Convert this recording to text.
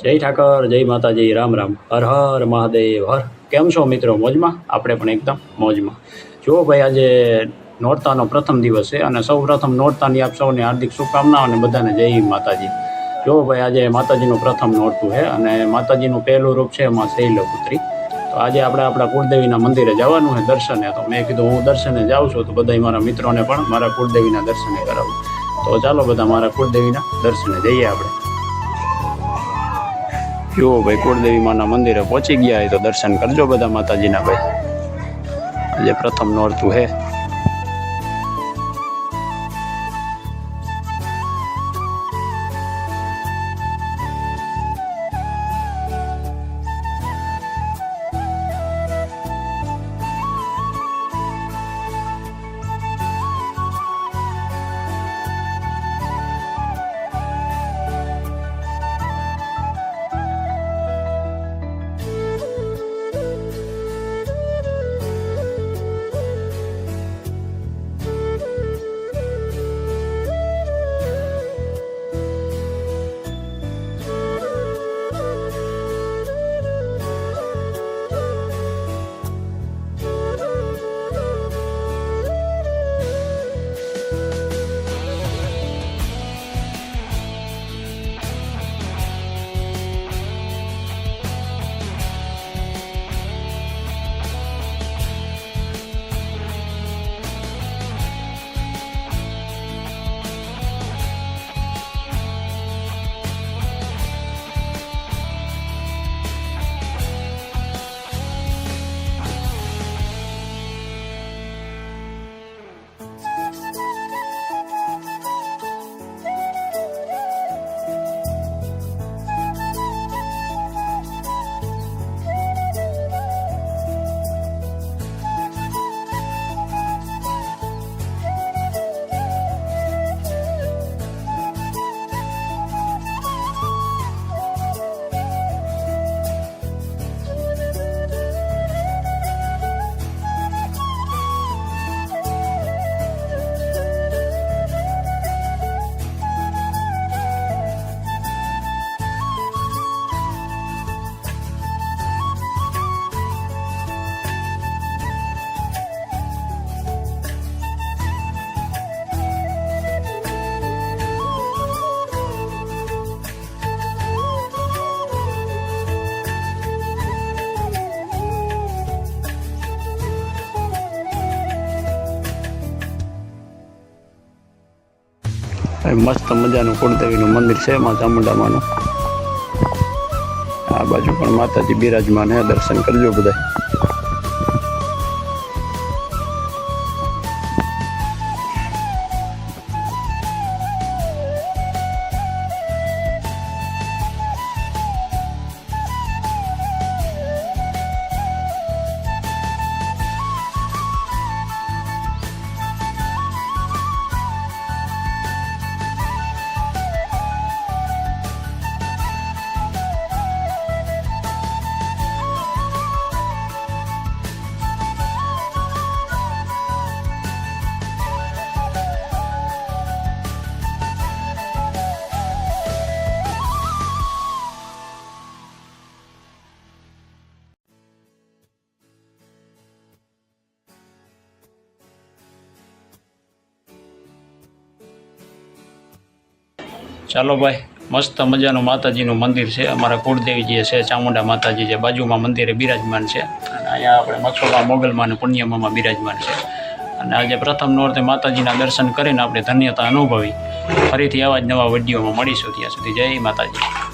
જય ઠાકર, જય માતાજી, રામ રામ, હર હર મહાદેવ હર. કેમ છો મિત્રો? મોજમાં? આપણે પણ એકદમ મોજમાં. જુઓ ભાઈ, આજે નોરતાનો પ્રથમ દિવસ છે અને સૌ પ્રથમ નોરતાની આપ સૌને હાર્દિક શુભકામનાઓ અને બધાને જય માતાજી. જુઓ ભાઈ, આજે માતાજીનું પ્રથમ નોરતું છે અને માતાજીનું પહેલું રૂપ છે માં શૈલપુત્રી. તો આજે આપણે આપણા કુળદેવીના મંદિરે જવાનું છે દર્શને. તો મેં કીધું હું દર્શને જાઉં છું તો બધા મારા મિત્રોને પણ મારા કુળદેવીના દર્શને કરાવું. તો ચાલો બધા મારા કુળદેવીના દર્શને જઈએ આપણે. જુઓ ભાઈ, કુળદેવી માના મંદિરે પહોંચી ગયા હોય તો દર્શન કરજો બધા માતાજીના ભાઈ. આજે પ્રથમ નોરતું હે. મસ્ત મજાનું કુળદેવીનું મંદિર છે માં ચામુંડામાનું. આ બાજુ પણ માતાજી બિરાજમાન હે, દર્શન કરજો બધા. ચાલો ભાઈ, મસ્ત મજાનું માતાજીનું મંદિર છે. અમારા કુળદેવી જે છે ચામુંડા માતાજી, જે બાજુમાં મંદિરે બિરાજમાન છે. અને અહીંયા આપણે મક્ષોબા મોગલમાં અને પુણ્યમામાં બિરાજમાન છે. અને આજે પ્રથમ નોરતે માતાજીના દર્શન કરીને આપણે ધન્યતા અનુભવી. ફરીથી આવા જ નવા વિડીયોમાં મળીશું. ત્યાં સુધી જય માતાજી.